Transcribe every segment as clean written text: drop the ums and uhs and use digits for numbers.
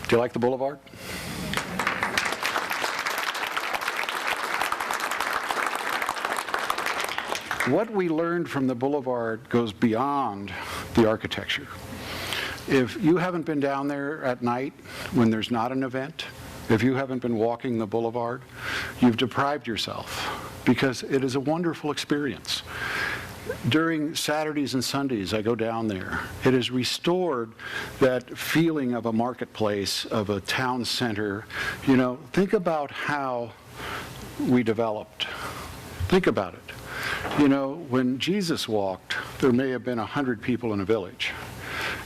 Do you like the boulevard? What we learned from the boulevard goes beyond the architecture. If you haven't been down there at night when there's not an event, if you haven't been walking the boulevard, you've deprived yourself, because it is a wonderful experience. During Saturdays and Sundays, I go down there. It has restored that feeling of a marketplace, of a town center. You know, think about how we developed. Think about it. You know, when Jesus walked, there may have been 100 people in a village,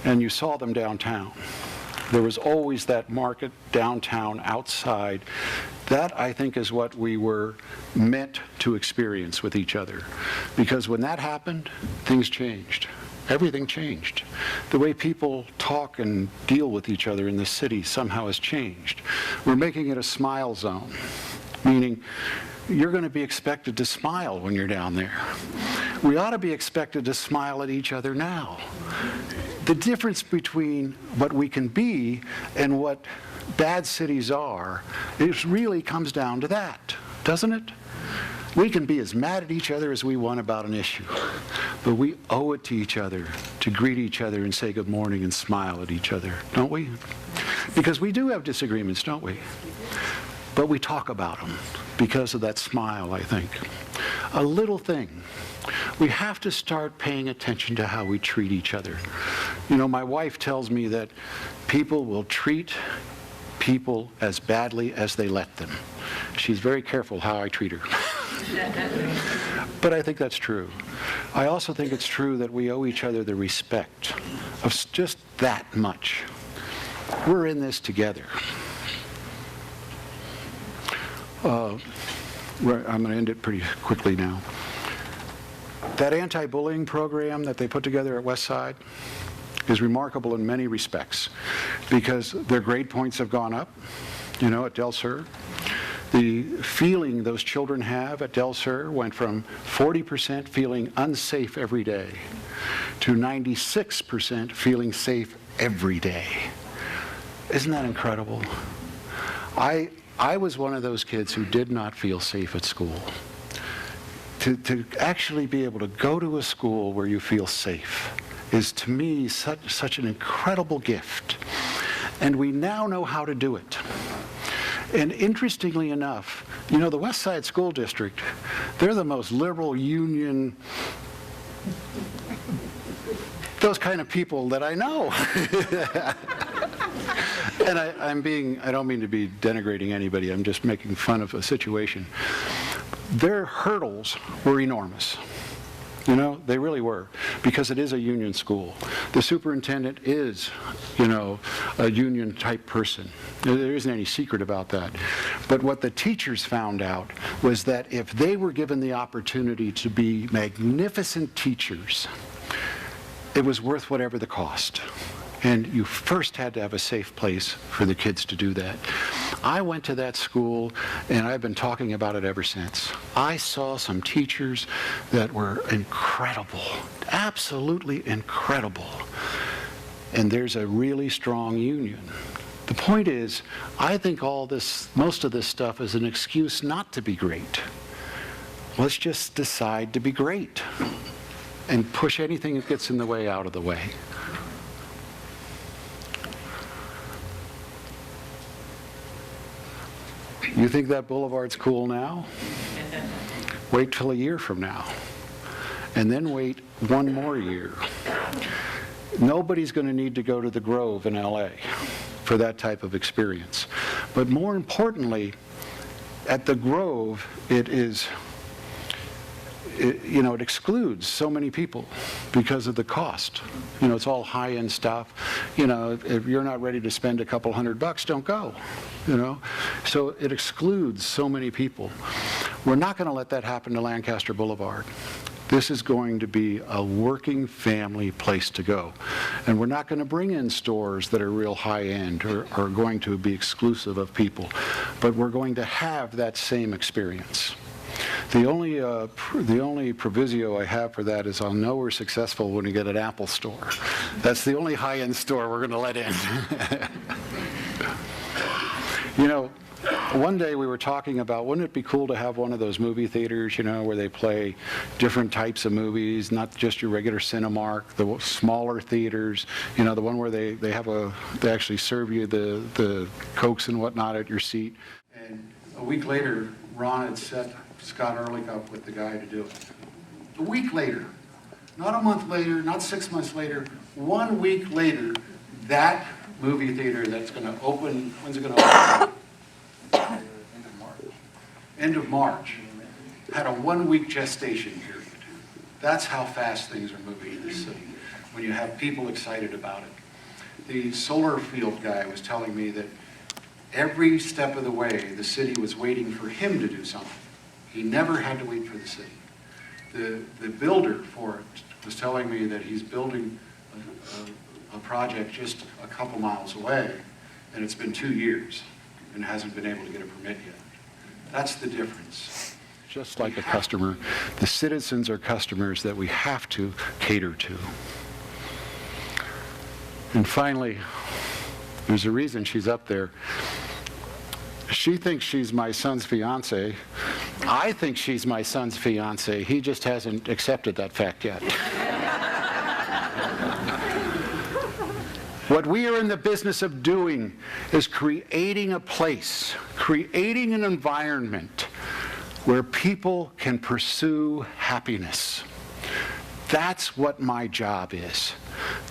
and you saw them downtown. There was always that market downtown outside. That, I think, is what we were meant to experience with each other. Because when that happened, things changed. Everything changed. The way people talk and deal with each other in the city somehow has changed. We're making it a smile zone, meaning you're going to be expected to smile when you're down there. We ought to be expected to smile at each other now. The difference between what we can be and what bad cities are, it really comes down to that, doesn't it? We can be as mad at each other as we want about an issue, but we owe it to each other to greet each other and say good morning and smile at each other, don't we? Because we do have disagreements, don't we? But we talk about them because of that smile, I think. A little thing. We have to start paying attention to how we treat each other. You know, my wife tells me that people will treat people as badly as they let them. She's very careful how I treat her. But I think that's true. I also think it's true that we owe each other the respect of just that much. We're in this together. I'm going to end it pretty quickly now. That anti-bullying program that they put together at Westside is remarkable in many respects, because their grade points have gone up, you know, at Del Sur. The feeling those children have at Del Sur went from 40% feeling unsafe every day to 96% feeling safe every day. Isn't that incredible? I was one of those kids who did not feel safe at school. To actually be able to go to a school where you feel safe is, to me, such an incredible gift. And we now know how to do it. And interestingly enough, you know, the West Side School District, they're the most liberal union, those kind of people that I know. And I don't mean to be denigrating anybody, I'm just making fun of a situation. Their hurdles were enormous. You know, they really were, because it is a union school. The superintendent is, you know, a union type person. There isn't any secret about that. But what the teachers found out was that if they were given the opportunity to be magnificent teachers, it was worth whatever the cost. And you first had to have a safe place for the kids to do that. I went to that school, and I've been talking about it ever since. I saw some teachers that were incredible, absolutely incredible. And there's a really strong union. The point is, I think most of this stuff is an excuse not to be great. Let's just decide to be great and push anything that gets in the way out of the way. You think that boulevard's cool now? Wait till a year from now. And then wait one more year. Nobody's going to need to go to the Grove in LA for that type of experience. But more importantly, at the Grove, it excludes so many people because of the cost. You know, it's all high-end stuff. You know, if you're not ready to spend a couple $100, don't go. You know, so it excludes so many people. We're not going to let that happen to Lancaster Boulevard. This is going to be a working family place to go. And we're not going to bring in stores that are real high-end or are going to be exclusive of people. But we're going to have that same experience. The only proviso I have for that is I'll know we're successful when we get an Apple store. That's the only high-end store we're going to let in. You know, one day we were talking about, wouldn't it be cool to have one of those movie theaters, you know, where they play different types of movies, not just your regular Cinemark, the smaller theaters, you know, the one where they actually serve you the Cokes and whatnot at your seat. And a week later, Ron had set Scott Ehrlich up with the guy to do it. A week later, not a month later, not 6 months later, 1 week later, that movie theater that's going to open, when's it going to open? End of March, had a 1 week gestation period. That's how fast things are moving in this city, when you have people excited about it. The solar field guy was telling me that every step of the way, the city was waiting for him to do something. He never had to wait for the city. The builder for it was telling me that he's building a project just a couple miles away, and it's been 2 years and hasn't been able to get a permit yet. That's the difference. Just like a customer, the citizens are customers that we have to cater to. And finally, there's a reason she's up there. She thinks she's my son's fiance. I think she's my son's fiance. He just hasn't accepted that fact yet. What we are in the business of doing is creating a place, creating an environment where people can pursue happiness. That's what my job is.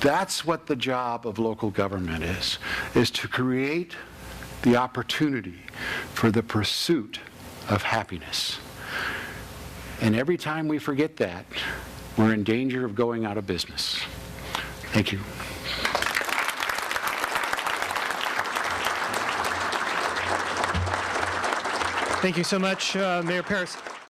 That's what the job of local government is to create the opportunity for the pursuit of happiness. And every time we forget that, we're in danger of going out of business. Thank you. Thank you so much, Mayor Parris.